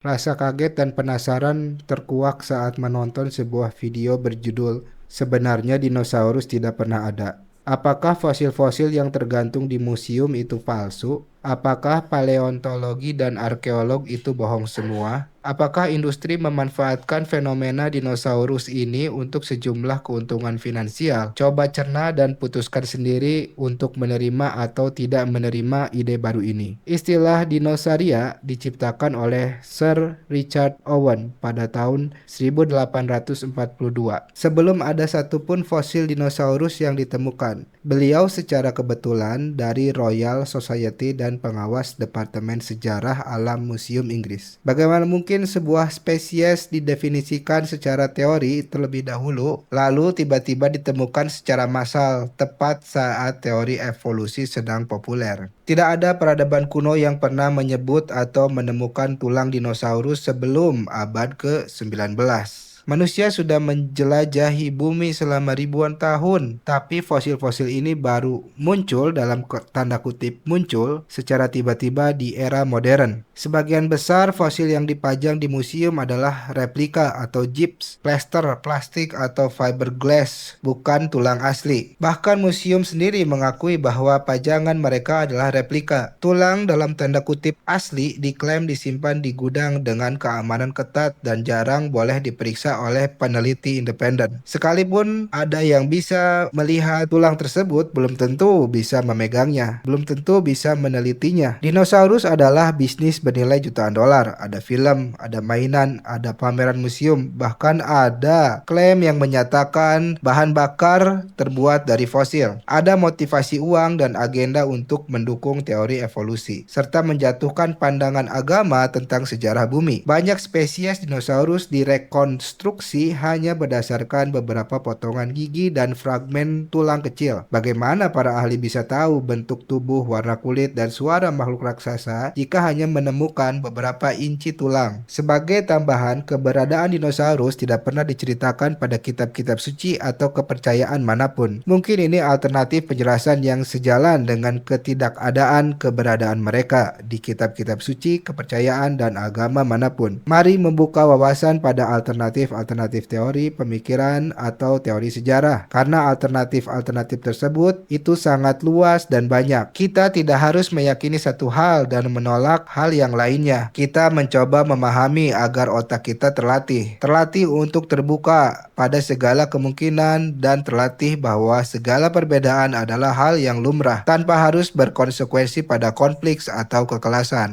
Rasa kaget dan penasaran terkuak saat menonton sebuah video berjudul "Sebenarnya Dinosaurus Tidak Pernah Ada". Apakah fosil-fosil yang tergantung di museum itu palsu? Apakah paleontologi dan arkeolog itu bohong semua? Apakah industri memanfaatkan fenomena dinosaurus ini untuk sejumlah keuntungan finansial? Coba cerna dan putuskan sendiri untuk menerima atau tidak menerima ide baru ini. Istilah dinosauria diciptakan oleh Sir Richard Owen pada tahun 1842. Sebelum ada satupun fosil dinosaurus yang ditemukan, beliau secara kebetulan dari Royal Society dan pengawas Departemen Sejarah Alam Museum Inggris. Bagaimana mungkin sebuah spesies didefinisikan secara teori terlebih dahulu, lalu tiba-tiba ditemukan secara massal tepat saat teori evolusi sedang populer? Tidak ada peradaban kuno yang pernah menyebut atau menemukan tulang dinosaurus sebelum abad ke-19. Manusia sudah menjelajahi bumi selama ribuan tahun, tapi fosil-fosil ini baru muncul dalam tanda kutip muncul secara tiba-tiba di era modern. Sebagian besar fosil yang dipajang di museum adalah replika atau gyps, plaster, plastik atau fiberglass, bukan tulang asli. Bahkan museum sendiri mengakui bahwa pajangan mereka adalah replika. Tulang dalam tanda kutip asli diklaim disimpan di gudang dengan keamanan ketat dan jarang boleh diperiksa oleh peneliti independen. Sekalipun ada yang bisa melihat tulang tersebut, belum tentu bisa memegangnya, belum tentu bisa menelitinya. Dinosaurus adalah bisnis bernilai jutaan dolar. Ada film, ada mainan, ada pameran museum, bahkan ada klaim yang menyatakan bahan bakar terbuat dari fosil. Ada motivasi uang dan agenda untuk mendukung teori evolusi, serta menjatuhkan pandangan agama tentang sejarah bumi. Banyak spesies dinosaurus direkonstruksi hanya berdasarkan beberapa potongan gigi dan fragmen tulang kecil. Bagaimana para ahli bisa tahu bentuk tubuh, warna kulit, dan suara makhluk raksasa jika hanya menemukan beberapa inci tulang? Sebagai tambahan, keberadaan dinosaurus tidak pernah diceritakan pada kitab-kitab suci atau kepercayaan manapun. Mungkin ini alternatif penjelasan yang sejalan dengan ketidakadaan keberadaan mereka di kitab-kitab suci, kepercayaan, dan agama manapun. Mari membuka wawasan pada alternatif teori, pemikiran, atau teori sejarah. Karena alternatif-alternatif tersebut itu sangat luas dan banyak. Kita tidak harus meyakini satu hal dan menolak hal yang lainnya. Kita mencoba memahami agar otak kita terlatih. Terlatih untuk terbuka pada segala kemungkinan dan terlatih bahwa segala perbedaan adalah hal yang lumrah tanpa harus berkonsekuensi pada konflik atau kekerasan.